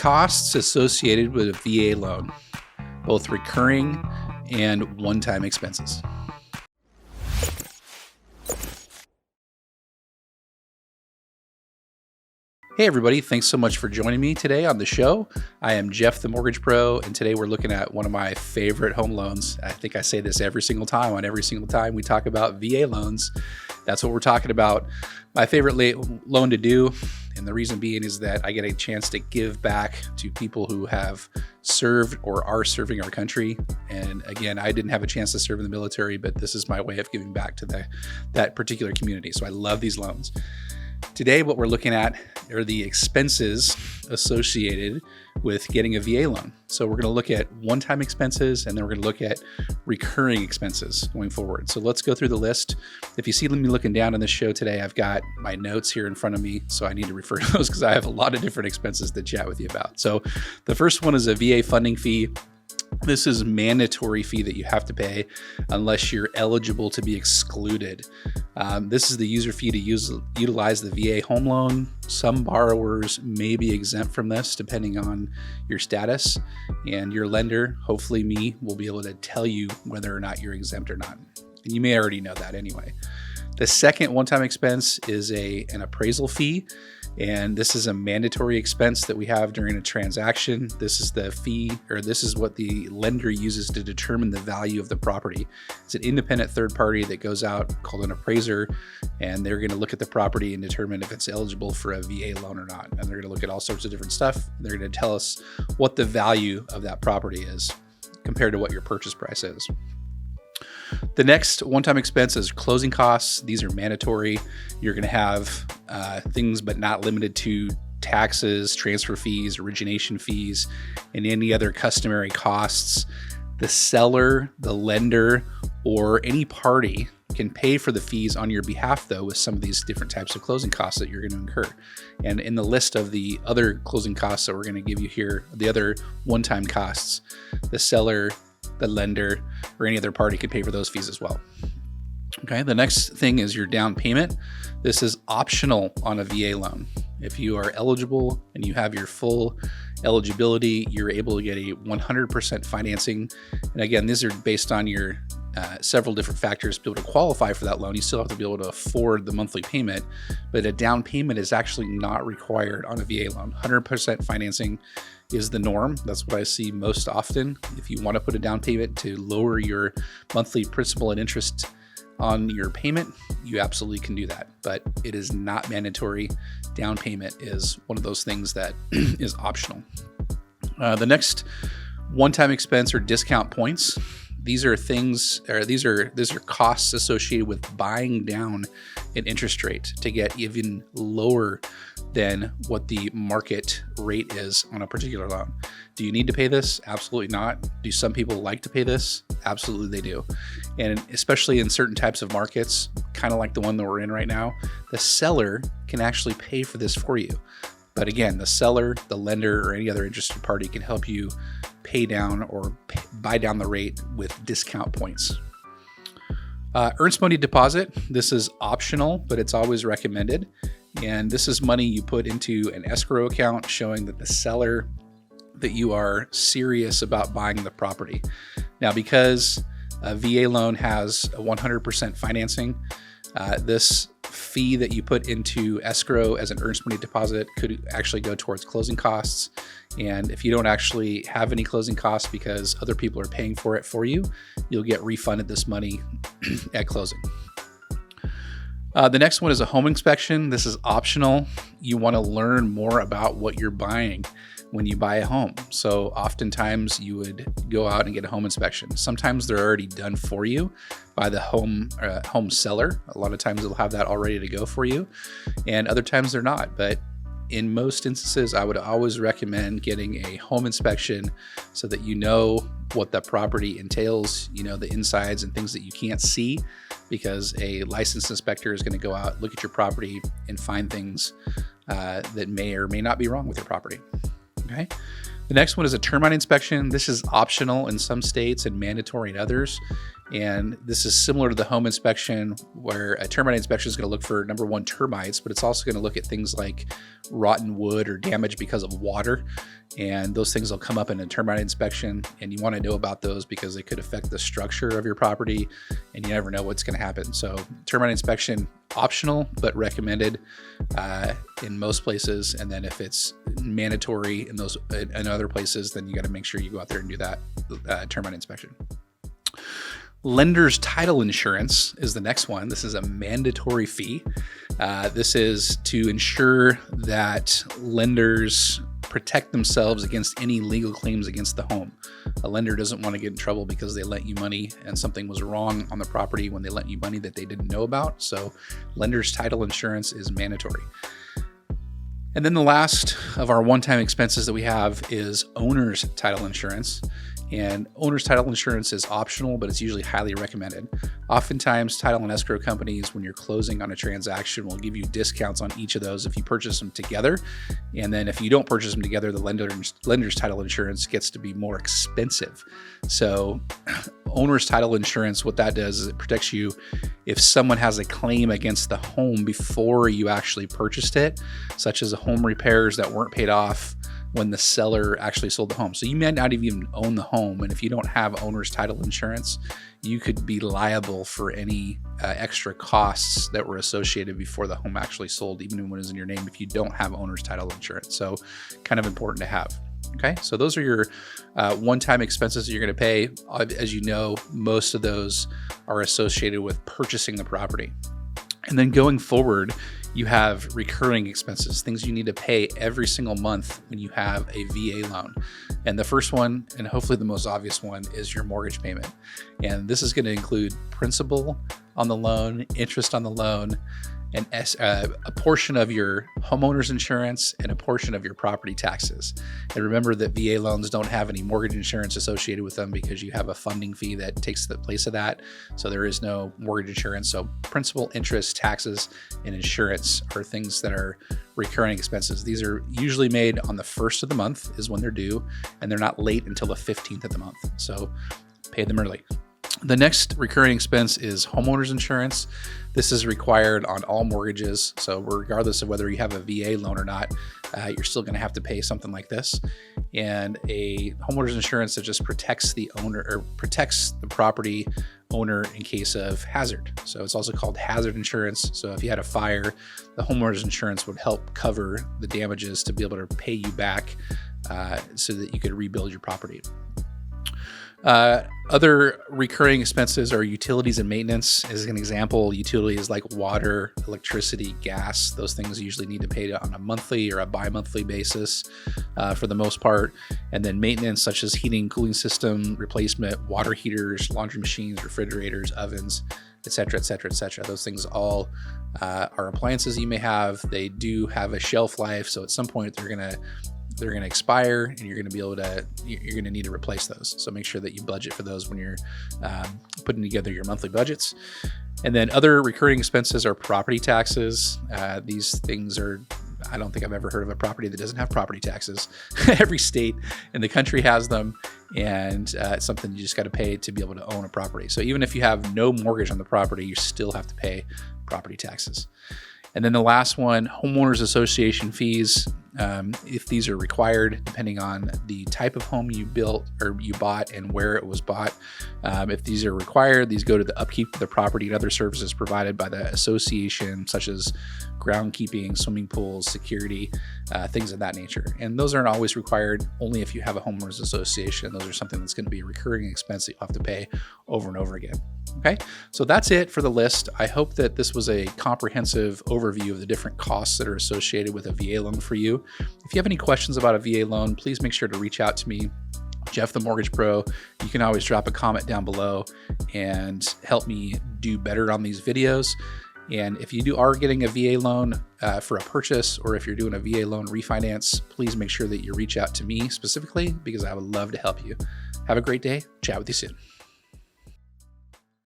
Costs associated with a VA loan, both recurring and one-time expenses. Hey everybody, thanks so much for joining me today on the show. I am Jeff the Mortgage Pro, and today we're looking at one of my favorite home loans. I think I say this every single time we talk about VA loans. That's what we're talking about. My favorite loan to do, and the reason being is that I get a chance to give back to people who have served or are serving our country. And again, I didn't have a chance to serve in the military, but this is my way of giving back to that particular community. So I love these loans. Today, what we're looking at are the expenses associated with getting a VA loan. So we're going to look at one-time expenses, and then we're going to look at recurring expenses going forward. So let's go through the list. If you see me looking down on this show today, I've got my notes here in front of me, so I need to refer to those because I have a lot of different expenses to chat with you about. So the first one is a VA funding fee. This is a mandatory fee that you have to pay unless you're eligible to be excluded. This is the user fee to utilize the VA home loan. Some borrowers may be exempt from this depending on your status, and your lender, hopefully me, will be able to tell you whether or not you're exempt or not. And you may already know that anyway. The second one-time expense is an appraisal fee, and this is a mandatory expense that we have during a transaction. This is the fee, or this is what the lender uses to determine the value of the property. It's an independent third party that goes out called an appraiser, and they're going to look at the property and determine if it's eligible for a VA loan or not. And they're going to look at all sorts of different stuff. They're going to tell us what the value of that property is compared to what your purchase price is. The next one-time expense is closing costs. These are mandatory. You're going to have things, but not limited to taxes, transfer fees, origination fees, and any other customary costs. The seller, the lender, or any party can pay for the fees on your behalf, though, with some of these different types of closing costs that you're going to incur. And in the list of the other closing costs that we're going to give you here, the other one-time costs, the seller, the lender, or any other party could pay for those fees as well. Okay, the next thing is your down payment. This is optional on a VA loan. If you are eligible and you have your full eligibility, you're able to get a 100% financing. And again, these are based on your several different factors to be able to qualify for that loan. You still have to be able to afford the monthly payment, but a down payment is actually not required on a VA loan. 100% financing is the norm. That's what I see most often. If you want to put a down payment to lower your monthly principal and interest on your payment, you absolutely can do that, but it is not mandatory. Down payment is one of those things that is optional. The next one-time expense or discount points. These are things, or these are costs associated with buying down an interest rate to get even lower than what the market rate is on a particular loan. Do you need to pay this? Absolutely not. Do some people like to pay this? Absolutely they do. And especially in certain types of markets, kind of like the one that we're in right now, the seller can actually pay for this for you. But again, the seller, the lender, or any other interested party can help you pay down or buy down the rate with discount points. Earnest money deposit. This is optional, but it's always recommended. And this is money you put into an escrow account showing that the seller, that you are serious about buying the property. Now, because a VA loan has a 100% financing, this fee that you put into escrow as an earnest money deposit could actually go towards closing costs. And if you don't actually have any closing costs because other people are paying for it for you, you'll get refunded this money at closing. The next one is a home inspection. This is optional. You want to learn more about what you're buying when you buy a home. So oftentimes you would go out and get a home inspection. Sometimes they're already done for you by the home seller. A lot of times they'll have that all ready to go for you, and other times they're not. But in most instances, I would always recommend getting a home inspection so that you know what the property entails, you know, the insides and things that you can't see, because a licensed inspector is going to go out, look at your property, and find things that may or may not be wrong with your property. Okay. The next one is a termite inspection. This is optional in some states and mandatory in others. And this is similar to the home inspection, where a termite inspection is going to look for, number one, termites, but it's also going to look at things like rotten wood or damage because of water. and those things will come up in a termite inspection, and you want to know about those because they could affect the structure of your property, and you never know what's going to happen. So termite inspection, optional but recommended in most places, and then if it's mandatory in other places, then you got to make sure you go out there and do that termite inspection. Lender's title insurance is the next one. This is a mandatory fee. This is to ensure that lenders protect themselves against any legal claims against the home. A lender doesn't want to get in trouble because they lent you money and something was wrong on the property when they lent you money that they didn't know about. So lender's title insurance is mandatory. And then the last of our one-time expenses that we have is owner's title insurance. And owner's title insurance is optional, but it's usually highly recommended. Oftentimes, title and escrow companies, when you're closing on a transaction, will give you discounts on each of those if you purchase them together. And then if you don't purchase them together, the lender's title insurance gets to be more expensive. So owner's title insurance, what that does is it protects you if someone has a claim against the home before you actually purchased it, such as home repairs that weren't paid off when the seller actually sold the home. So you may not even own the home, and if you don't have owner's title insurance, you could be liable for any extra costs that were associated before the home actually sold, even when it was in your name, if you don't have owner's title insurance. So kind of important to have. Okay, so those are your one-time expenses that you're going to pay. As you know, most of those are associated with purchasing the property. And then going forward, you have recurring expenses, things you need to pay every single month when you have a VA loan. And the first one, and hopefully the most obvious one, is your mortgage payment. And this is going to include principal on the loan, interest on the loan, and a portion of your homeowner's insurance and a portion of your property taxes. And remember that VA loans don't have any mortgage insurance associated with them because you have a funding fee that takes the place of that. So there is no mortgage insurance. So principal, interest, taxes, and insurance are things that are recurring expenses. These are usually made on the 1st of the month is when they're due, and they're not late until the 15th of the month. So pay them early. The next recurring expense is homeowner's insurance. This is required on all mortgages. So regardless of whether you have a VA loan or not, you're still going to have to pay something like this. And a homeowner's insurance that just protects the owner or protects the property owner in case of hazard. So it's also called hazard insurance. So if you had a fire, the homeowner's insurance would help cover the damages to be able to pay you back so that you could rebuild your property. Other recurring expenses are utilities and maintenance. As an example, utilities like water, electricity, gas, those things you usually need to pay on a monthly or a bi-monthly basis for the most part. And then maintenance such as heating, cooling system replacement, water heaters, laundry machines, refrigerators, ovens, etc., etc., etc. Those things all are appliances you may have. They do have a shelf life, so at some point they're going to expire, and you're going to need to replace those. So make sure that you budget for those when you're putting together your monthly budgets. And then other recurring expenses are property taxes. These things are, I don't think I've ever heard of a property that doesn't have property taxes. Every state in the country has them, and it's something you just got to pay to be able to own a property. So even if you have no mortgage on the property, you still have to pay property taxes. And then the last one, homeowners association fees. If these are required, depending on the type of home you built or you bought and where it was bought. If these are required, these go to the upkeep of the property and other services provided by the association, such as groundkeeping, swimming pools, security, things of that nature. And those aren't always required, only if you have a homeowners association. Those are something that's going to be a recurring expense that you have to pay over and over again. Okay, so that's it for the list. I hope that this was a comprehensive overview of the different costs that are associated with a VA loan for you. If you have any questions about a VA loan, please make sure to reach out to me, Jeff the Mortgage Pro. You can always drop a comment down below and help me do better on these videos. And if you are getting a VA loan for a purchase, or if you're doing a VA loan refinance, please make sure that you reach out to me specifically because I would love to help you. Have a great day. Chat with you soon.